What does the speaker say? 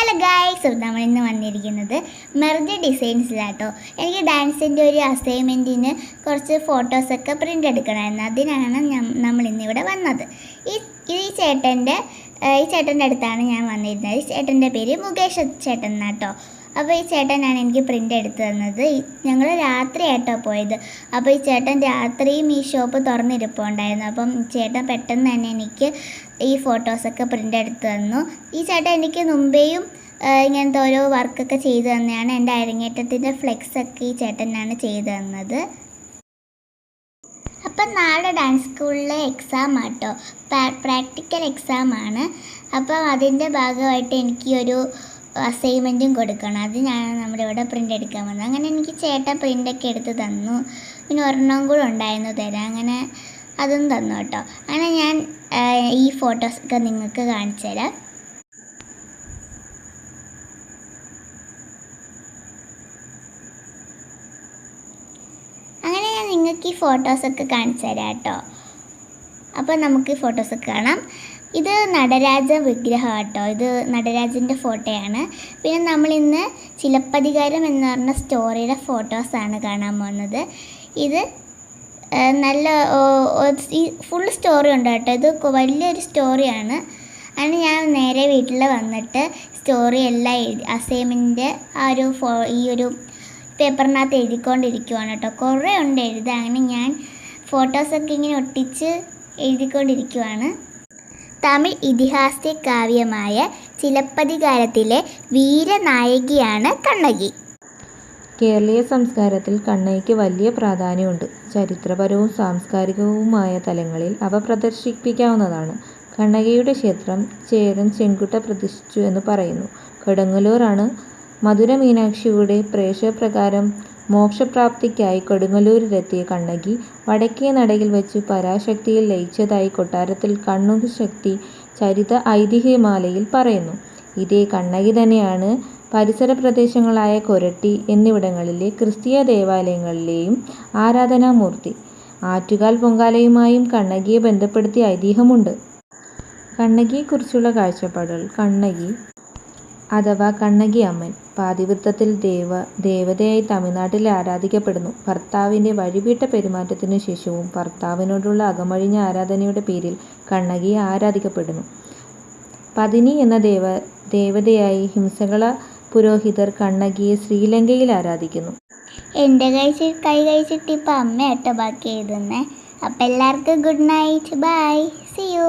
Hello guys, നമ്മളിന്ന് വന്നിരിക്കുന്നത് merge ഡിസൈൻസിലാട്ടോ. എനിക്ക് ഡാൻസിൻ്റെ ഒരു അസൈൻമെൻറ്റിന് കുറച്ച് ഫോട്ടോസൊക്കെ പ്രിൻ്റ് എടുക്കണമായിരുന്നു. അതിനാണ് നമ്മളിന്നിവിടെ വന്നത്. ഈ ചേട്ടൻ്റെ അടുത്താണ് ഞാൻ വന്നിരുന്നത്. ഈ ചേട്ടൻ്റെ പേര് മുകേഷ് ചേട്ടൻ എന്നാട്ടോ. അപ്പോൾ ഈ ചേട്ടനാണ് എനിക്ക് പ്രിൻ്റ് എടുത്ത് തന്നത്. ഞങ്ങൾ രാത്രിയായിട്ടോ പോയത്. അപ്പോൾ ഈ ചേട്ടൻ രാത്രിയും ഈ ഷോപ്പ് തുറന്നിരിപ്പുണ്ടായിരുന്നു. അപ്പം ചേട്ടൻ പെട്ടെന്ന് തന്നെ എനിക്ക് ഈ ഫോട്ടോസൊക്കെ പ്രിൻ്റ് എടുത്ത് തന്നു. ഈ ചേട്ടൻ എനിക്ക് മുമ്പേയും ഇങ്ങനത്തെ ഓരോ വർക്കൊക്കെ ചെയ്തു തന്നെയാണ്. എൻ്റെ അരങ്ങേറ്റത്തിൻ്റെ ഫ്ലെക്സൊക്കെ ഈ ചേട്ടനാണ് ചെയ്തു തന്നത്. അപ്പം നാളെ ഡാൻസ് സ്കൂളിലെ എക്സാം ആട്ടോ, പ്രാക്ടിക്കൽ എക്സാമാണ്. അപ്പം അതിൻ്റെ ഭാഗമായിട്ട് എനിക്കൊരു അസൈൻമെൻറ്റും കൊടുക്കണം. അതിനാണ് നമ്മളിവിടെ പ്രിൻ്റ് എടുക്കാൻ വന്നത്. അങ്ങനെ എനിക്ക് ചേട്ടൻ പ്രിൻ്റൊക്കെ എടുത്ത് തന്നു. പിന്നെ ഒരെണ്ണം കൂടെ ഉണ്ടായിരുന്നു തരാം. അങ്ങനെ അതും തന്നു കേട്ടോ. അങ്ങനെ ഞാൻ ഈ ഫോട്ടോസൊക്കെ നിങ്ങൾക്ക് കാണിച്ചു തരാം. അങ്ങനെ ഞാൻ നിങ്ങൾക്ക് ഈ ഫോട്ടോസൊക്കെ കാണിച്ചു തരാം കേട്ടോ. അപ്പോൾ നമുക്ക് ഈ ഫോട്ടോസൊക്കെ കാണാം. ഇത് നടരാജ വിഗ്രഹം കേട്ടോ. ഇത് നടരാജൻ്റെ ഫോട്ടോയാണ്. പിന്നെ നമ്മളിന്ന് ചിലപ്പതികാരം എന്ന് പറഞ്ഞ സ്റ്റോറിയുടെ ഫോട്ടോസാണ് കാണാൻ പോകുന്നത്. ഇത് നല്ല ഈ ഫുൾ സ്റ്റോറി ഉണ്ട് കേട്ടോ. ഇത് വലിയൊരു സ്റ്റോറിയാണ്. അങ്ങനെ ഞാൻ നേരെ വീട്ടിൽ വന്നിട്ട് സ്റ്റോറി എല്ലാം അസൈൻമെൻറ്റ് ഈ ഒരു പേപ്പറിനകത്ത് എഴുതിക്കൊണ്ടിരിക്കുവാണ് കേട്ടോ. കുറേ ഉണ്ട് എഴുതാൻ. അങ്ങനെ ഞാൻ ഫോട്ടോസൊക്കെ ഇങ്ങനെ ഒട്ടിച്ച് എഴുതിക്കൊണ്ടിരിക്കുവാണ്. തമിഴ് ഇതിഹാസ കാവ്യമായ ചിലപ്പതികാരത്തിലെ വീരനായികയാണ് കണ്ണകി. കേരളീയ സംസ്കാരത്തിൽ കണ്ണകിക്ക് വലിയ പ്രാധാന്യമുണ്ട്. ചരിത്രപരവും സാംസ്കാരികവുമായ തലങ്ങളിൽ അവ പ്രദർശിപ്പിക്കാവുന്നതാണ്. കണ്ണകിയുടെ ക്ഷേത്രം ചേരൻ ചെങ്കുട്ട പ്രതിഷ്ഠിച്ചു എന്ന് പറയുന്നു. കൊടുങ്ങല്ലൂരാണ് മധുര മീനാക്ഷിയുടെ പ്രേക്ഷപ്രകാരം മോക്ഷപ്രാപ്തിക്കായി കൊടുങ്ങല്ലൂരിലെത്തിയ കണ്ണകി വടക്കേ നടയിൽ വെച്ച് പരാശക്തിയിൽ ലയിച്ചതായി കൊട്ടാരത്തിൽ കണ്ണുശക്തി ചരിത ഐതിഹ്യമാലയിൽ പറയുന്നു. ഇതേ കണ്ണകി തന്നെയാണ് പരിസര പ്രദേശങ്ങളായ കൊരട്ടി എന്നിവിടങ്ങളിലെ ക്രിസ്തീയ ദേവാലയങ്ങളിലെയും ആരാധനാമൂർത്തി. ആറ്റുകാൽ പൊങ്കാലയുമായും കണ്ണകിയെ ബന്ധപ്പെടുത്തി ഐതിഹ്യമുണ്ട്. കണ്ണകിയെക്കുറിച്ചുള്ള കാഴ്ചപ്പാടുകൾ. കണ്ണകി അഥവാ കണ്ണകി അമ്മൻ പാതിവൃത്തത്തിൽ ദേവതയായി തമിഴ്നാട്ടിൽ ആരാധിക്കപ്പെടുന്നു. ഭർത്താവിൻ്റെ വഴിവിട്ട പെരുമാറ്റത്തിനു ശേഷവും ഭർത്താവിനോടുള്ള അകമഴിഞ്ഞ ആരാധനയുടെ പേരിൽ കണ്ണകിയെ ആരാധിക്കപ്പെടുന്നു. പതിനി എന്ന ദേവതയായി ഹിംസകള പുരോഹിതർ കണ്ണകിയെ ശ്രീലങ്കയിൽ ആരാധിക്കുന്നു. എൻ്റെ കൈ കഴിച്ചിട്ട് ഇപ്പം അമ്മ കേട്ടോ ബാക്കി എഴുതുന്നത്. അപ്പം എല്ലാവർക്കും good night, bye, see U.